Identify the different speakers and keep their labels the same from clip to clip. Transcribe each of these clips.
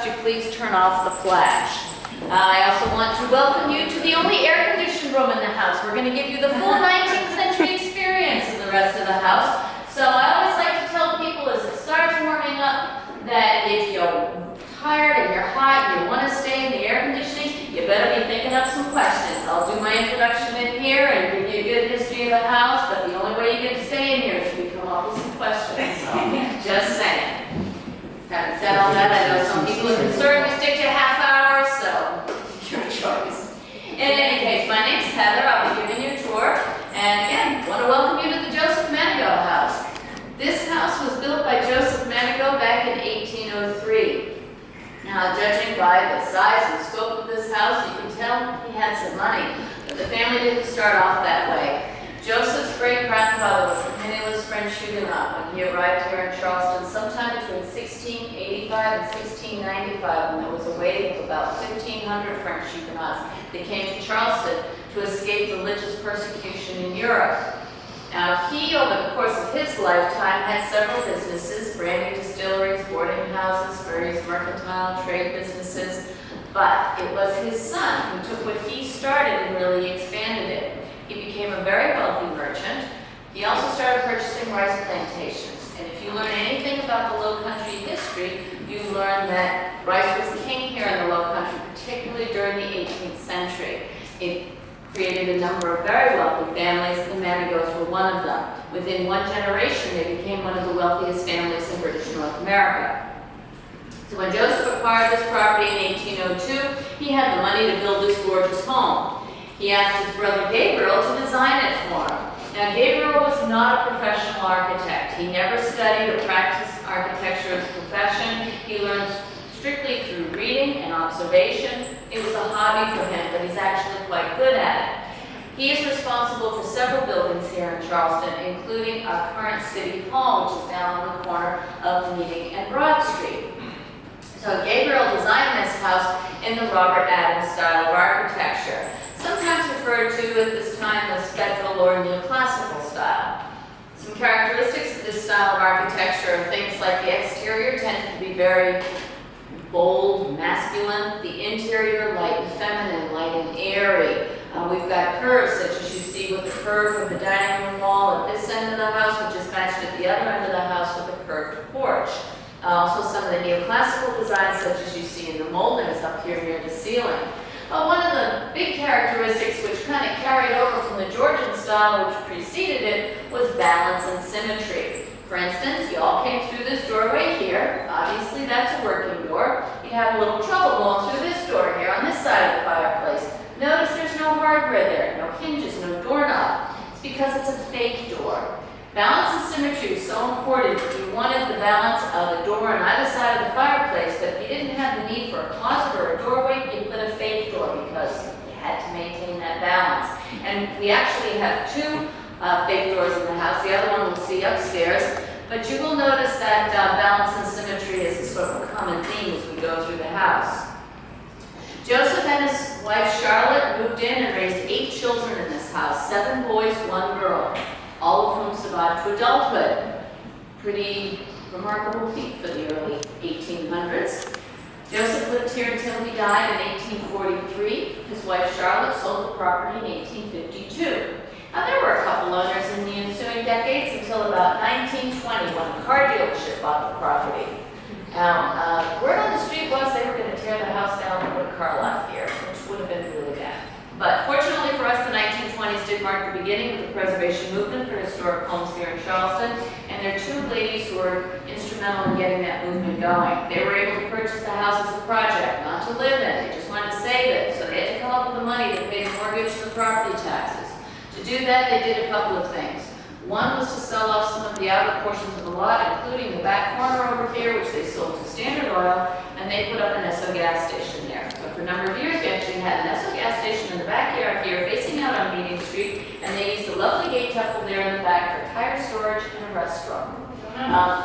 Speaker 1: you please turn off the flash. I also want to welcome you to the only air-conditioned room in the house. We're going to give you the full 19th century experience of the rest of the house. So I always like to tell people as it starts warming up that if you're tired and you're hot and you want to stay in the air conditioning, you better be thinking up some questions. I'll do my introduction in here and give you a good history of the house, but the only way you get to stay in here is if you come up with some questions. So, just saying. Having said all that, I know some people are concerned we stick to half hours, so your choice. In any case, my name's Heather. I'll be giving you a tour. And again, want to welcome you to the Manigault house. This house was built by Manigault back in 1803. Now, judging by the size and scope of this house, you can tell he had some money, but the family didn't start off that way. Joseph's great-grandfather was a penniless French Huguenot when he arrived here in Charleston sometime between 1685 and 1695, when there was a wave of about 1,500 French Huguenots that came to Charleston to escape religious persecution in Europe. Now, he, over the course of his lifetime, had several businesses, brandy distilleries, boarding houses, various mercantile trade businesses, but it was his son who took what he started and really expanded it. He became a very wealthy merchant. He also started purchasing rice plantations. And if you learn anything about the Low Country history, you learn that rice was king here in the Low Country, particularly during the 18th century. It created a number of very wealthy families, and the Manigaults were one of them. Within one generation, they became one of the wealthiest families in British North America. So when Joseph acquired this property in 1802, he had the money to build this gorgeous home. He asked his brother Gabriel to design it for him. Now, Gabriel was not a professional architect. He never studied or practiced architecture as a profession. He learned strictly through reading and observation. It was a hobby for him, but he's actually quite good at it. He is responsible for several buildings here in Charleston, including our current City Hall, which is down on the corner of Meeting and Broad Street. So Gabriel designed this house in the Robert Adams style of architecture, sometimes referred to at this time as Federal or Neoclassical style. Some characteristics of this style of architecture are things like the exterior tended to be very bold, masculine, the interior light and feminine, light and airy. We've got curves such as you see with the curve of the dining room wall at this end of the house, which is matched at the other end of the house with a curved porch. Also some of the neoclassical designs such as you see in the moldings up here near the ceiling. One of the big characteristics which kind of carried over from the Georgian style which preceded it was balance and symmetry. For instance, you all came through this doorway here. Obviously that's a working door. You'd have a little trouble going through this door here on this side of the fireplace. Notice there's no hardware there, no hinges, no doorknob. It's because it's a fake door. Balance and symmetry is so important. You wanted the balance of a door on either side of the fireplace, but if you didn't have the need for a closet or a doorway, you put a fake door because you had to maintain that balance. And we actually have two fake doors in the house. The other one we'll see upstairs. But you will notice that balance and symmetry is a sort of a common theme as we go through the house. Joseph and his wife Charlotte moved in and raised 8 children in this house, 7 boys, 1 girl. All of whom survived to adulthood. Pretty remarkable feat for the early 1800s. Joseph lived here until he died in 1843. His wife Charlotte sold the property in 1852. Now there were a couple owners in the ensuing decades until about 1920 when a car dealership bought the property. Now, word on the street was they were going to tear the house down and put a car lot here, which would have been really bad. But fortunately for us, the 1920s did mark the beginning of the preservation movement for historic homes here in Charleston, and there are 2 ladies who were instrumental in getting that movement going. They were able to purchase the house as a project, not to live in. They just wanted to save it, so they had to come up with the money to pay the mortgage and the property taxes. To do that, they did a couple of things. One was to sell off some of the outer portions of the lot, including the back corner over here, which they sold to Standard Oil, and they put up an Esso gas station there. So for a number of years, we actually had an Esso gas station in the backyard here, facing out on Meeting Street, and they used the lovely gate temple there in the back for tire storage and a restaurant.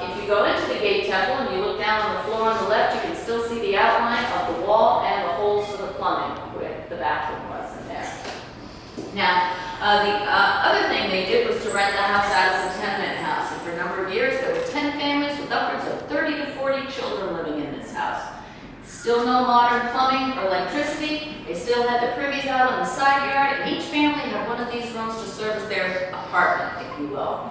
Speaker 1: If you go into the gate temple and you look down on the floor on the left, you can still see the outline of the wall and the holes for the plumbing where the bathroom was in there. Now, the other thing they did was to rent the house out as a tenement house. And for a number of years, there were 10 families with upwards of 30 to 40 children living in this house. Still no modern plumbing or electricity. They still had the privies out on the side yard, and each family had one of these rooms to serve as their apartment, if you will.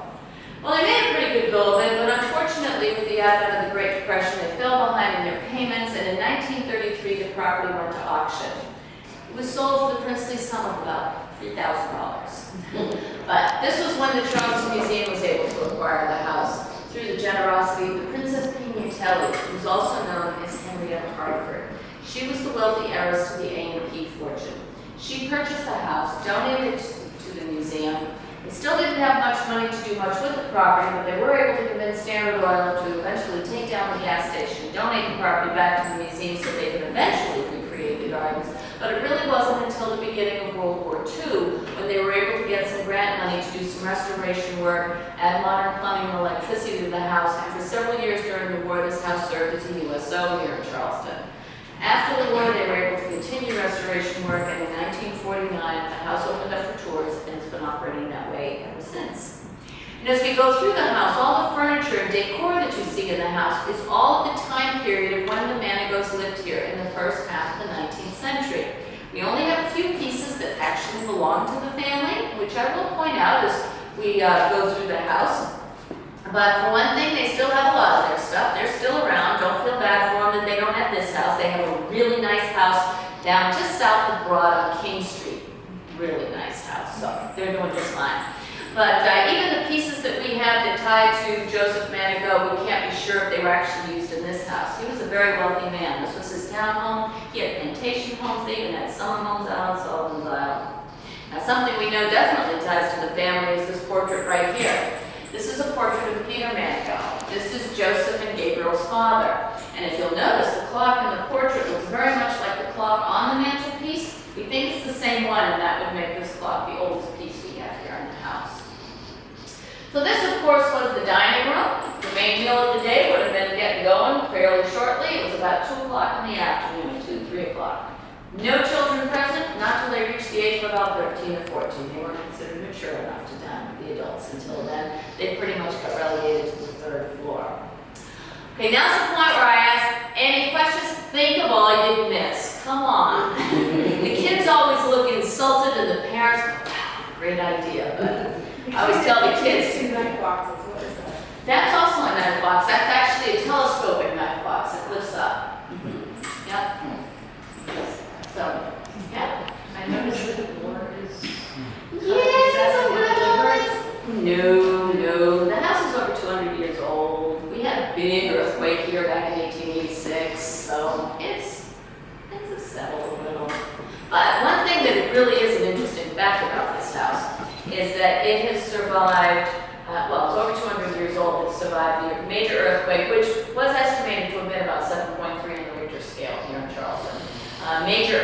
Speaker 1: Well, they made a pretty good go of it, but unfortunately, with the advent of the Great Depression, they fell behind in their payments, and in 1933, the property went to auction. It was sold for the princely sum of about $3,000. But this was when the Charleston Museum was able to acquire the house through the generosity of the Princess Pignatelli, who was also known as Henrietta Hartford. She was the wealthy heiress to the A&P fortune. She purchased the house, donated it to the museum. They still didn't have much money to do much with the property, but they were able to convince Standard Oil to eventually take down the gas station, donate the property back to the museum so they could eventually recreate the gardens. But it really wasn't until the beginning of World War II when they were able to get some grant money to do some restoration work, add modern plumbing and electricity to the house, and for several years during the war, this house served as a USO here in Charleston. After the war, they were able to continue restoration work, and in 1949, the house opened up for tours, and it's been operating that way ever since. And as we go through the house, all the furniture and decor that you see in the house is all of the time period of when the Manigaults lived here in the first half of the 19th century. We only have a few pieces that actually belong to the family, which I will point out as we go through the house. But for one thing, they still have a lot of their stuff. They're still around. Don't feel bad for them that they don't have this house. They have a really nice house down just south of Broad on King Street. Really nice house, so they're doing just fine. But even the pieces that we have that tie to Joseph Manigault, we can't be sure if they were actually used in this house. He was a very wealthy man. This was his town home. He had plantation homes. They even had summer homes out on Sullivan's Island. Now, something we know definitely ties to the family is this portrait right here. This is a portrait of Peter Manigault. This is Joseph and Gabriel's father. And if you'll notice, the clock in the portrait looks very much like the clock on the mantelpiece. We think it's the same one, and that would make this clock the oldest piece we have here in the house. So this, of course, was the dining room. The main meal of the day would have been getting going fairly shortly. It was about 2 o'clock in the afternoon, 2, 3 o'clock. No children present, not till they reached the age of about 13 or 14. They weren't considered mature enough to dine with the adults. Until then, they pretty much got relegated to the 3rd floor. Okay, now's the point where I ask, any questions? Think of all you miss. Come on. The kids always look insulted, and the parents go, wow, great idea. But I always tell the kids.
Speaker 2: 2 knife boxes. What is that?
Speaker 1: That's also a knife box. That's actually a telescopic knife box. It lifts up. Yep. So, yeah. I noticed that the door is. Yes, a little. No. The house is over 200 years old. We had a big earthquake here back in 1886, so it's settled a little. But one thing that really is an interesting fact about this house is that it has survived, well, it's over 200 years old. It's survived the major earthquake, which was estimated to have been about 7.3 on the Richter scale here in Charleston. Major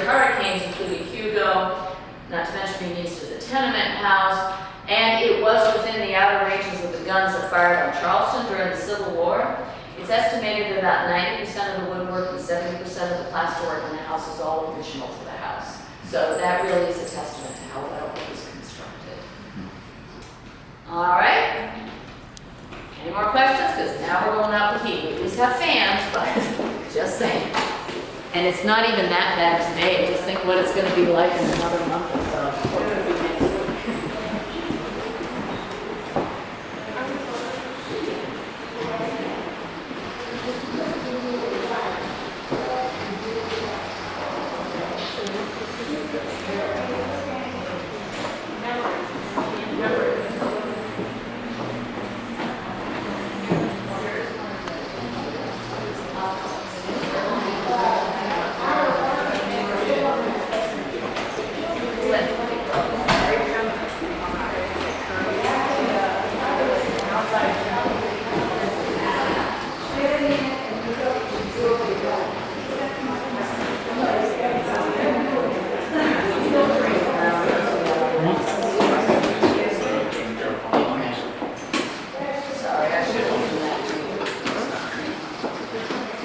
Speaker 1: hurricanes, including Hugo, not to mention being used as a tenement house, and it was within the outer ranges of the guns that fired on Charleston during the Civil War. It's estimated that about 90% of the woodwork and 70% of the plasterwork in the house is all original to the house. So that really is a testament to how well it was constructed. All right. Any more questions? Because now we're going out to heat. We at least have fans, but just saying. And it's not even that bad today. Just think what it's going to be like in another month or so.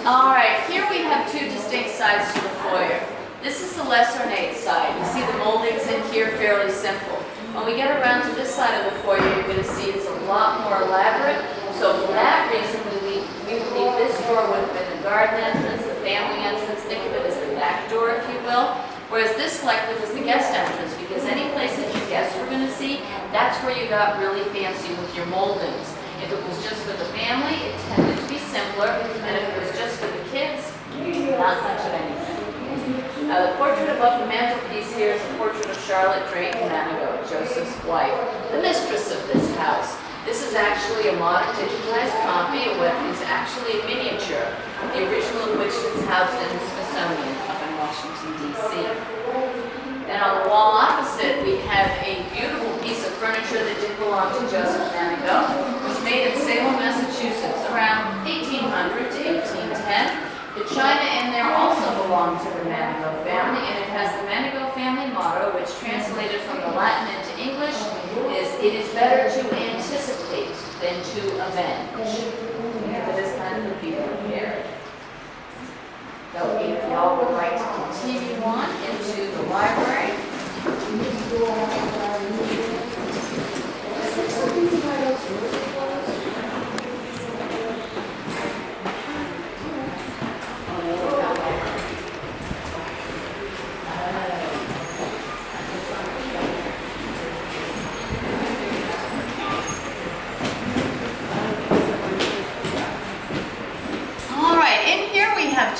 Speaker 1: All right, here we have 2 distinct sides to the foyer. This is the less ornate side. You see the moldings in here fairly simple. When we get around to this side of the foyer, you're going to see it's a lot more elaborate. So for that reason, we We believe this door would have been the garden entrance, the family entrance. Think of it as the back door, if you will. Whereas this likely was the guest entrance, because any place that your guests were going to see, that's where you got really fancy with your moldings. If it was just for the family, it tended to be simpler, and if it was just for the kids, not much of anything. The portrait above the mantelpiece here is a portrait of Charlotte Drake Manigault, Joseph's wife, the mistress of this house. This is actually a modern digitized copy of what is actually a miniature, the original of which is housed in the Smithsonian up in Washington, D.C. Then on the wall opposite, we have a beautiful piece of furniture that did belong to Joseph Manigault. It was made in Salem, Massachusetts around 1800 to 1810. The china in there also belonged to the Manigault family, and it has the Manigault family motto, which translated from the Latin into English is, "It is better to anticipate than to avenge." It is kind of the people here. So if y'all would like to continue on into the library.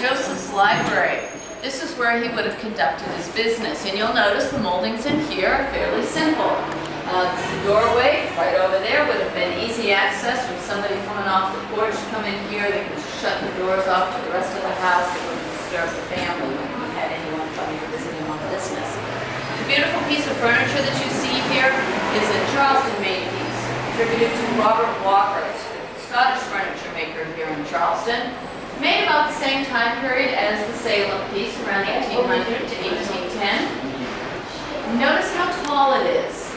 Speaker 1: Joseph's library. This is where he would have conducted his business, and you'll notice the moldings in here are fairly simple. The doorway right over there would have been easy access from somebody coming off the porch, come in here, they could shut the doors off to the rest of the house. It wouldn't disturb the family when you had anyone coming to visit him on business. The beautiful piece of furniture that you see here is a Charleston-made piece, attributed to Robert Walker, a Scottish furniture maker here in Charleston. Made about the same time period as the Salem piece, around 1800 to 1810. Notice how tall it is.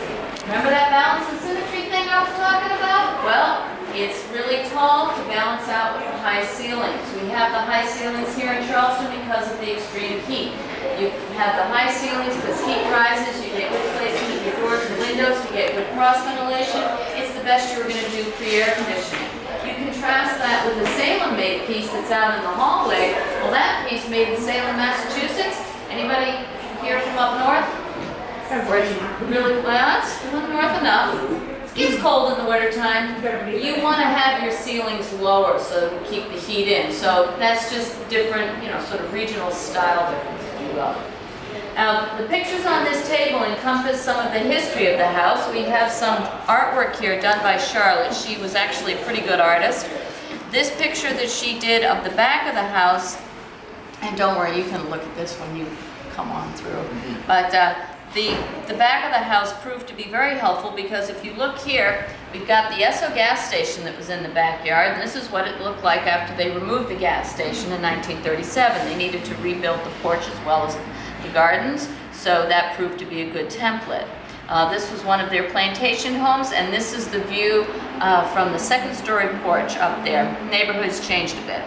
Speaker 1: Remember that balance and symmetry thing I was talking about? Well, it's really tall to balance out with the high ceilings. We have the high ceilings here in Charleston because of the extreme heat. You have the high ceilings because heat rises, you get good placement of your doors and windows to get good cross ventilation. It's the best you're going to do for your air conditioning. You contrast that with the Salem-made piece that's out in the hallway. Well, that piece made in Salem, Massachusetts. Anybody here from up north? Really? Well, that's north enough. It gets cold in the wintertime. You want to have your ceilings lower so to keep the heat in. So that's just different, sort of regional style difference, if you will. The pictures on this table encompass some of the history of the house. We have some artwork here done by Charlotte. She was actually a pretty good artist. This picture that she did of the back of the house, and don't worry, you can look at this when you come on through, but the back of the house proved to be very helpful because if you look here, we've got the Esso gas station that was in the backyard, and this is what it looked like after they removed the gas station in 1937. They needed to rebuild the porch as well as the gardens, so that proved to be a good template. This was one of their plantation homes, and this is the view from the second-story porch up there. Neighborhood's changed a bit.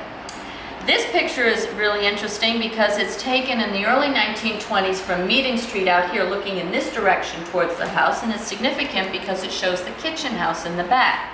Speaker 1: This picture is really interesting because it's taken in the early 1920s from Meeting Street out here looking in this direction towards the house, and it's significant because it shows the kitchen house in the back.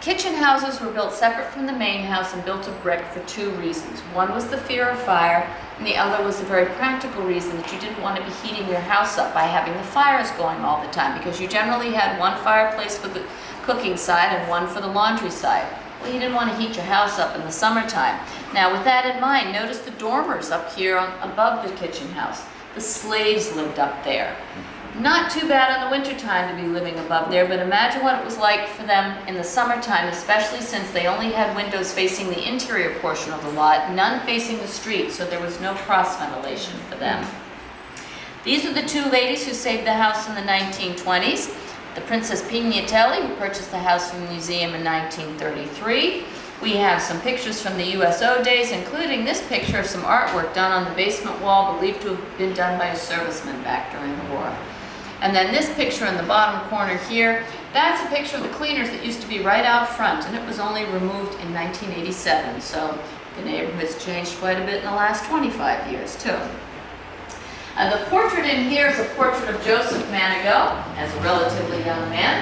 Speaker 1: Kitchen houses were built separate from the main house and built of brick for two reasons. One was the fear of fire, and the other was the very practical reason that you didn't want to be heating your house up by having the fires going all the time, because you generally had one fireplace for the cooking side and one for the laundry side. Well, you didn't want to heat your house up in the summertime. Now, with that in mind, notice the dormers up here above the kitchen house. The slaves lived up there. Not too bad in the wintertime to be living above there, but imagine what it was like for them in the summertime, especially since they only had windows facing the interior portion of the lot, none facing the street, so there was no cross ventilation for them. These are the two ladies who saved the house in the 1920s. The Princess Pignatelli, who purchased the house from the museum in 1933. We have some pictures from the USO days, including this picture of some artwork done on the basement wall, believed to have been done by a serviceman back during the war. And then this picture in the bottom corner here, that's a picture of the cleaners that used to be right out front, and it was only removed in 1987. So the neighborhood's changed quite a bit in the last 25 years, too. The portrait in here is a portrait of Joseph Manigault as a relatively young man.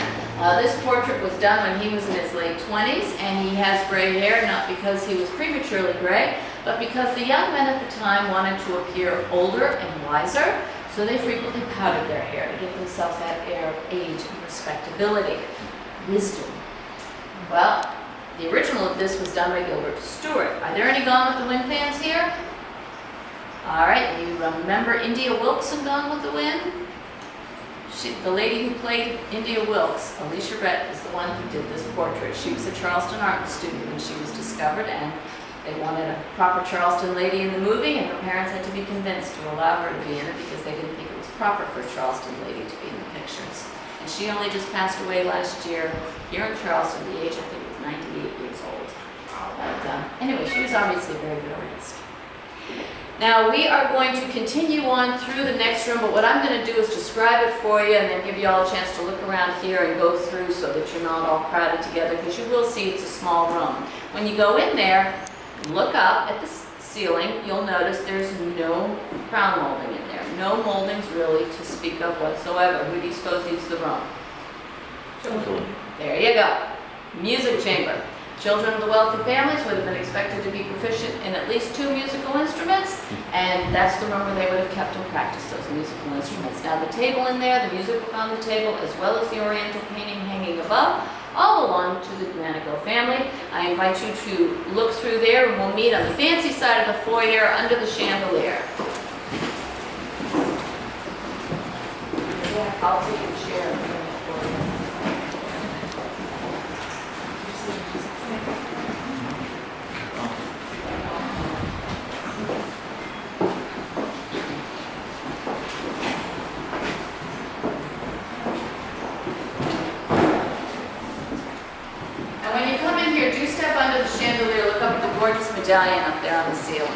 Speaker 1: This portrait was done when he was in his late 20s, and he has gray hair, not because he was prematurely gray, but because the young men at the time wanted to appear older and wiser, so they frequently powdered their hair to give themselves that air of age and respectability. Wisdom. Well, the original of this was done by Gilbert Stuart. Are there any Gone with the Wind fans here? All right, you remember India Wilkes in Gone with the Wind? The lady who played India Wilkes, Alicia Rhett, is the one who did this portrait. She was a Charleston art student when she was discovered, and they wanted a proper Charleston lady in the movie, and her parents had to be convinced to allow her to be in it because they didn't think it was proper for a Charleston lady to be in the pictures. And she only just passed away last year here in Charleston, the age I think was 98 years old. But anyway, she was obviously a very good artist. Now we are going to continue on through the next room, but what I'm going to do is describe it for you and then give you all a chance to look around here and go through so that you're not all crowded together, because you will see it's a small room. When you go in there, look up at the ceiling, you'll notice there's no crown molding in there. No moldings really to speak of whatsoever. Who do you suppose needs the room? Children. There you go. Music chamber. Children of the wealthy families would have been expected to be proficient in at least 2 musical instruments, and that's the room where they would have kept and practiced those musical instruments. Now the table in there, the music book on the table, as well as the oriental painting hanging above, all belong to the Manigault family. I invite you to look through there, and we'll meet on the fancy side of the foyer under the chandelier. Yeah, I'll take a chair. And when you come in here, do step under the chandelier, look up at the gorgeous medallion up there on the ceiling.